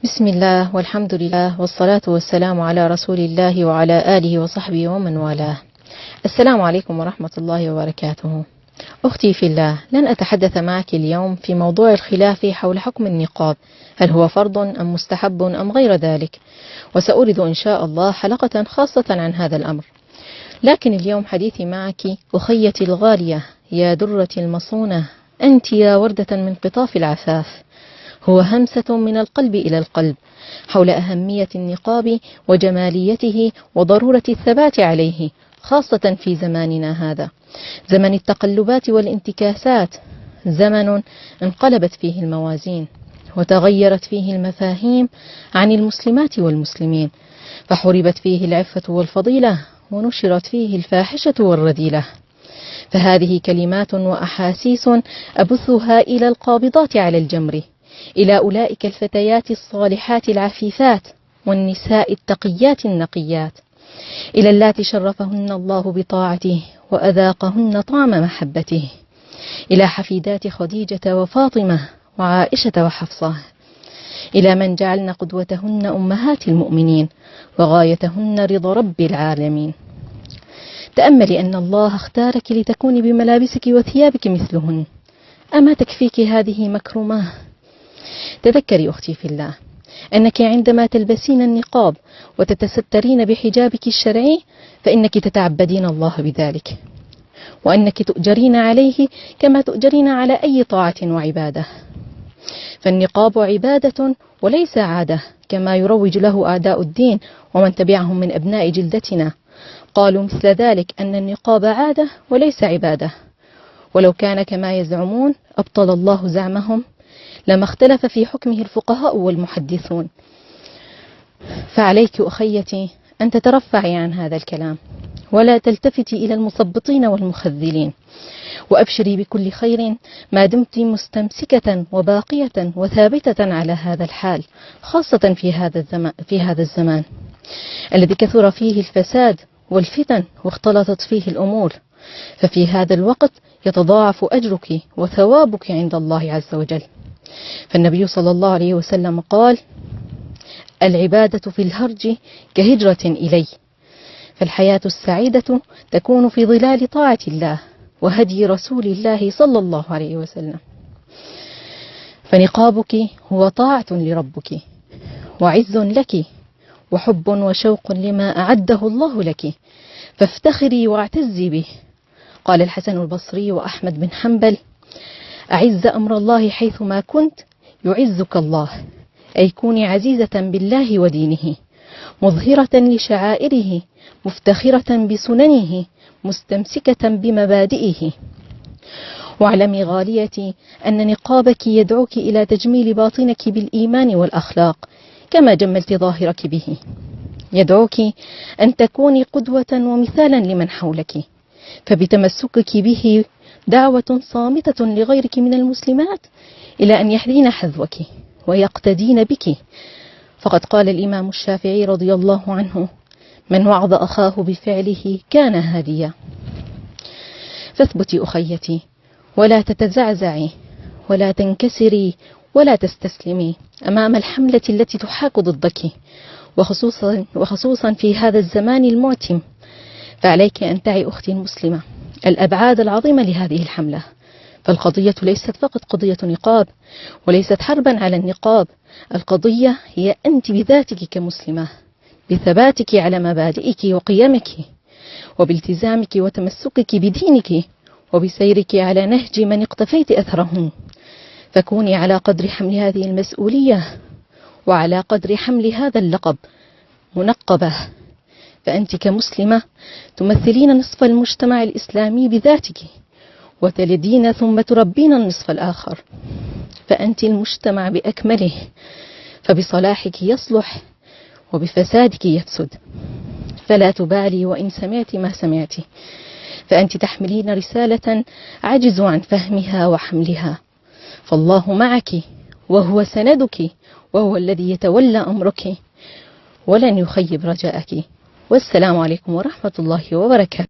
بسم الله والحمد لله والصلاة والسلام على رسول الله وعلى آله وصحبه ومن والاه. السلام عليكم ورحمة الله وبركاته. أختي في الله، لن أتحدث معك اليوم في موضوع الخلاف حول حكم النقاب، هل هو فرض أم مستحب أم غير ذلك، وسأورد إن شاء الله حلقة خاصة عن هذا الأمر. لكن اليوم حديثي معك أخيتي الغالية يا درة المصونة، أنت يا وردة من قطاف العفاف، هو همسة من القلب إلى القلب حول أهمية النقاب وجماليته وضرورة الثبات عليه، خاصة في زماننا هذا، زمن التقلبات والانتكاسات، زمن انقلبت فيه الموازين وتغيرت فيه المفاهيم عن المسلمات والمسلمين، فحربت فيه العفة والفضيلة ونشرت فيه الفاحشة والرذيلة. فهذه كلمات وأحاسيس أبثها إلى القابضات على الجمر، إلى أولئك الفتيات الصالحات العفيفات والنساء التقيات النقيات، إلى اللاتي شرفهن الله بطاعته وأذاقهن طعم محبته، إلى حفيدات خديجة وفاطمة وعائشة وحفصة، إلى من جعلن قدوتهن أمهات المؤمنين وغايتهن رضا رب العالمين. تأملي أن الله اختارك لتكوني بملابسك وثيابك مثلهن، أما تكفيك هذه مكرمة؟ تذكري أختي في الله أنك عندما تلبسين النقاب وتتسترين بحجابك الشرعي فإنك تتعبدين الله بذلك، وأنك تؤجرين عليه كما تؤجرين على أي طاعة وعبادة. فالنقاب عبادة وليس عادة كما يروج له أعداء الدين ومن تبعهم من أبناء جلدتنا، قالوا مثل ذلك أن النقاب عادة وليس عبادة، ولو كان كما يزعمون أبطل الله زعمهم لما اختلف في حكمه الفقهاء والمحدثون. فعليك أخيتي أن تترفعي عن هذا الكلام ولا تلتفتي إلى المثبطين والمخذلين، وأبشري بكل خير ما دمت مستمسكة وباقية وثابتة على هذا الحال، خاصة في هذا الزمان الذي كثر فيه الفساد والفتن واختلطت فيه الأمور، ففي هذا الوقت يتضاعف أجرك وثوابك عند الله عز وجل. فالنبي صلى الله عليه وسلم قال: العبادة في الهرج كهجرة إلي. فالحياة السعيدة تكون في ظلال طاعة الله وهدي رسول الله صلى الله عليه وسلم. فنقابك هو طاعة لربك وعز لك وحب وشوق لما أعده الله لك، فافتخري واعتزي به. قال الحسن البصري وأحمد بن حنبل: أعز أمر الله حيثما كنت يعزك الله، أي كوني عزيزة بالله ودينه، مظهرة لشعائره، مفتخرة بسننه، مستمسكة بمبادئه. واعلمي غاليتي أن نقابك يدعوك إلى تجميل باطنك بالإيمان والأخلاق كما جملت ظاهرك به، يدعوك أن تكوني قدوة ومثالا لمن حولك، فبتمسكك به دعوة صامتة لغيرك من المسلمات إلى أن يحذين حذوك ويقتدين بك. فقد قال الإمام الشافعي رضي الله عنه: من وعظ أخاه بفعله كان هاديا. فاثبتي أخيتي ولا تتزعزعي ولا تنكسري ولا تستسلمي أمام الحملة التي تحاك ضدك، وخصوصا في هذا الزمان المعتم. فعليك أن تعي أختي المسلمة الأبعاد العظيمة لهذه الحملة، فالقضية ليست فقط قضية نقاب وليست حربا على النقاب، القضية هي أنت بذاتك كمسلمة، بثباتك على مبادئك وقيمك وبالتزامك وتمسكك بدينك وبسيرك على نهج من اقتفيت أثرهم. فكوني على قدر حمل هذه المسؤولية وعلى قدر حمل هذا اللقب منقبة، فأنت كمسلمة تمثلين نصف المجتمع الإسلامي بذاتك وتلدين ثم تربين النصف الآخر، فأنت المجتمع بأكمله، فبصلاحك يصلح وبفسادك يفسد. فلا تبالي وإن سمعت ما سمعت، فأنت تحملين رسالة عجز عن فهمها وحملها، فالله معك وهو سندك وهو الذي يتولى أمرك ولن يخيب رجاءك. والسلام عليكم ورحمة الله وبركاته.